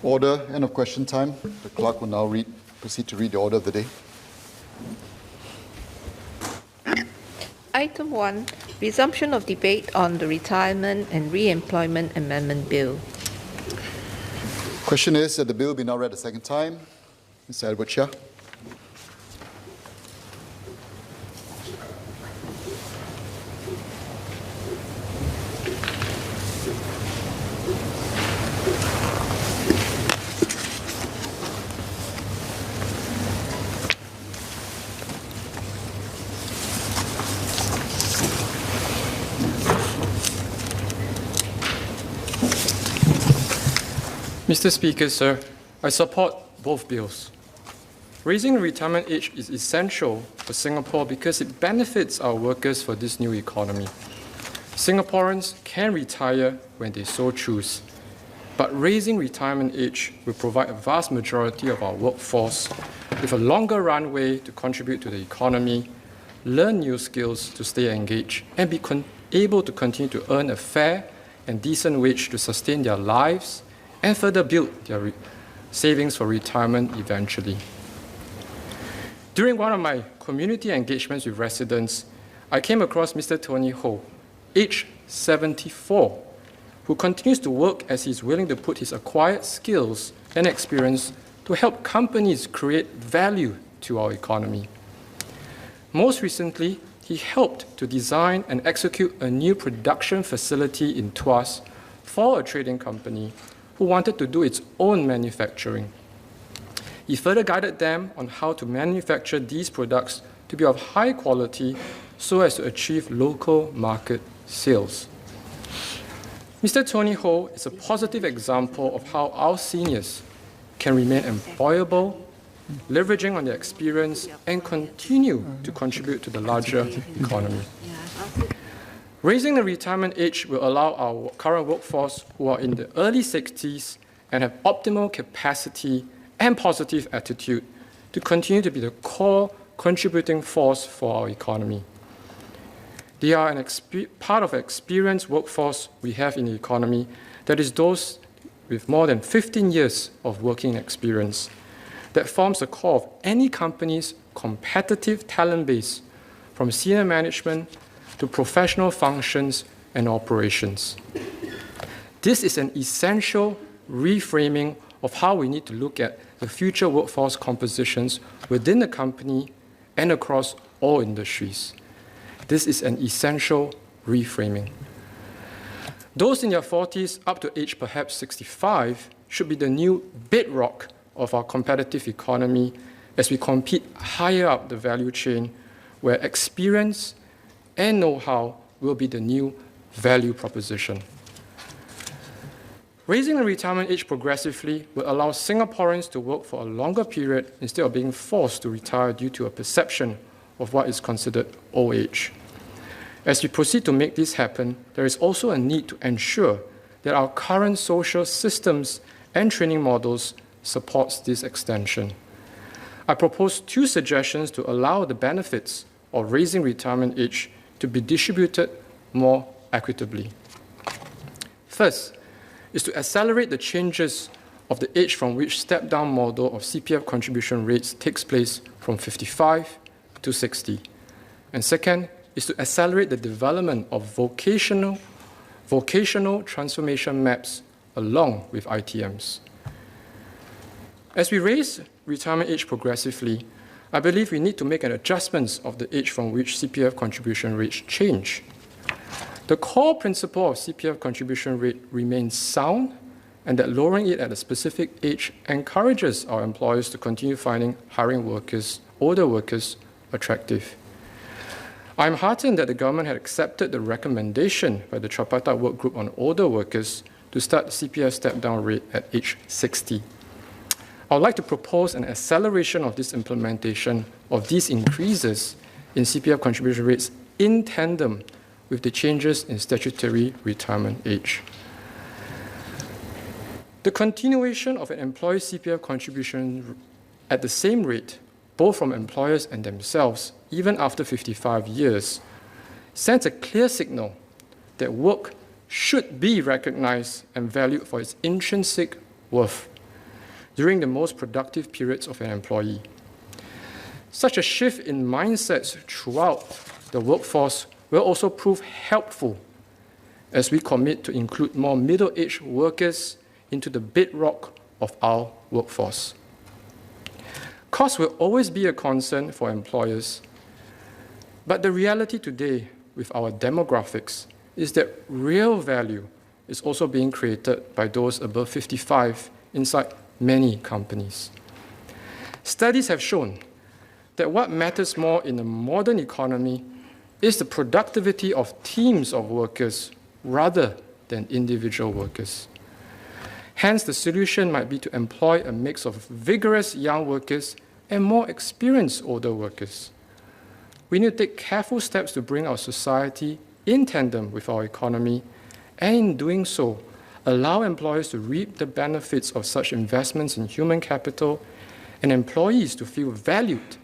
Order, end of question time. The clerk will now proceed to read the order of the day. Item 1, resumption of debate on the Retirement and Re-employment Amendment Bill. Question is that the bill be now read a second time. Mr. Edward Chia. Mr. Speaker, sir, I support both bills. Raising the retirement age is essential for Singapore because it benefits our workers for this new economy. Singaporeans can retire when they so choose, but raising retirement age will provide a vast majority of our workforce with a longer runway to contribute to the economy, learn new skills to stay engaged, and be able to continue to earn a fair and decent wage to sustain their lives and further build their savings for retirement eventually. During one of my community engagements with residents, I came across Mr. Tony Ho, aged 74, who continues to work as he's willing to put his acquired skills and experience to help companies create value to our economy. Most recently, he helped to design and execute a new production facility in Tuas for a trading company who wanted to do its own manufacturing. He further guided them on how to manufacture these products to be of high quality so as to achieve local market sales. Mr. Tony Ho is a positive example of how our seniors can remain employable, leveraging on their experience, and continue to contribute to the larger economy. Raising the retirement age will allow our current workforce who are in the early 60s and have optimal capacity and positive attitude to continue to be the core contributing force for our economy. They are part of an experienced workforce we have in the economy that is those with more than 15 years of working experience that forms the core of any company's competitive talent base, from senior management to professional functions and operations. This is an essential reframing of how we need to look at the future workforce compositions within the company and across all industries. This is an essential reframing. Those in their 40s up to age perhaps 65 should be the new bedrock of our competitive economy as we compete higher up the value chain, where experience and know-how will be the new value proposition. Raising the retirement age progressively will allow Singaporeans to work for a longer period instead of being forced to retire due to a perception of what is considered old age. As we proceed to make this happen, there is also a need to ensure that our current social systems and training models supports this extension. I propose 2 suggestions to allow the benefits of raising retirement age to be distributed more equitably. First is to accelerate the changes of the age from which step-down model of CPF contribution rates takes place from 55 to 60. And second is to accelerate the development of vocational transformation maps along with ITMs. As we raise retirement age progressively, I believe we need to make an adjustment of the age from which CPF contribution rates change. The core principle of CPF contribution rate remains sound, and that lowering it at a specific age encourages our employers to continue finding hiring older workers, attractive. I'm heartened that the government had accepted the recommendation by the Tripartite Work Group on older workers to start the CPF step-down rate at age 60. I would like to propose an acceleration of this implementation of these increases in CPF contribution rates in tandem with the changes in statutory retirement age. The continuation of an employee's CPF contribution at the same rate, both from employers and themselves, even after 55 years, sends a clear signal that work should be recognized and valued for its intrinsic worth, during the most productive periods of an employee. Such a shift in mindsets throughout the workforce will also prove helpful as we commit to include more middle-aged workers into the bedrock of our workforce. Cost will always be a concern for employers, but the reality today with our demographics is that real value is also being created by those above 55 inside many companies. Studies have shown that what matters more in a modern economy is the productivity of teams of workers rather than individual workers. Hence, the solution might be to employ a mix of vigorous young workers and more experienced older workers. We need to take careful steps to bring our society in tandem with our economy, and in doing so, allow employers to reap the benefits of such investments in human capital and employees to feel valued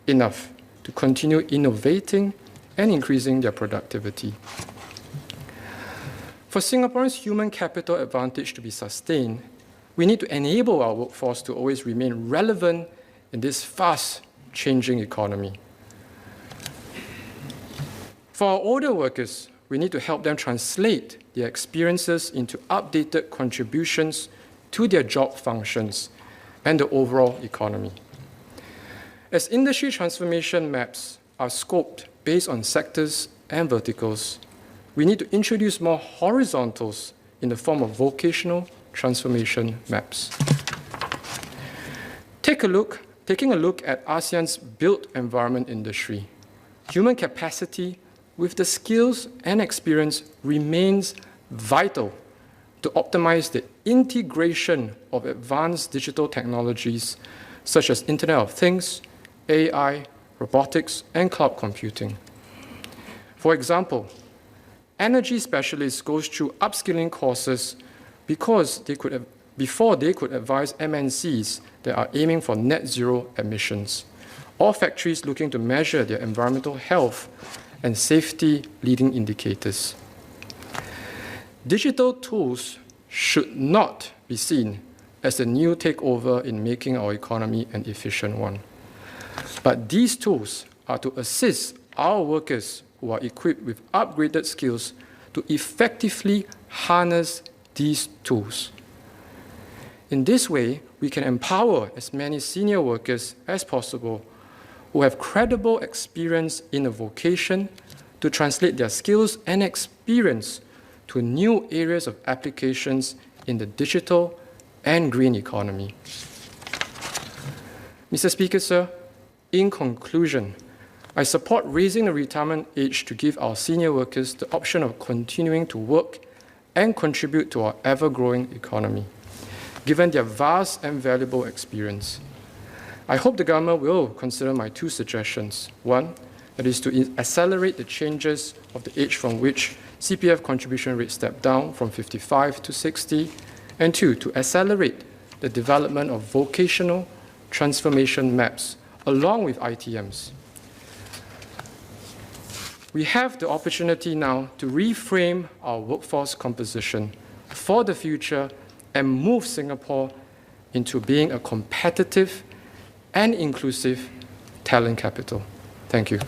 enough to continue innovating and increasing their productivity. For Singapore's human capital advantage to be sustained, we need to enable our workforce to always remain relevant in this fast-changing economy. For our older workers, we need to help them translate their experiences into updated contributions to their job functions and the overall economy. As industry transformation maps are scoped based on sectors and verticals, we need to introduce more horizontals in the form of vocational transformation maps. Taking a look at ASEAN's built environment industry, human capacity with the skills and experience remains vital to optimize the integration of advanced digital technologies such as Internet of Things, AI, robotics, and cloud computing. For example, energy specialists go through upskilling courses before they could advise MNCs that are aiming for net zero emissions, or factories looking to measure their environmental health and safety leading indicators. Digital tools should not be seen as a new takeover in making our economy an efficient one. But these tools are to assist our workers who are equipped with upgraded skills to effectively harness these tools. In this way, we can empower as many senior workers as possible who have credible experience in a vocation to translate their skills and experience to new areas of applications in the digital and green economy. Mr. Speaker, sir, in conclusion, I support raising the retirement age to give our senior workers the option of continuing to work and contribute to our ever-growing economy, given their vast and valuable experience. I hope the government will consider my two suggestions. One, that is to accelerate the changes of the age from which CPF contribution rates step down from 55 to 60, and two, to accelerate the development of vocational transformation maps along with ITMs. We have the opportunity now to reframe our workforce composition for the future and move Singapore into being a competitive and inclusive talent capital. Thank you.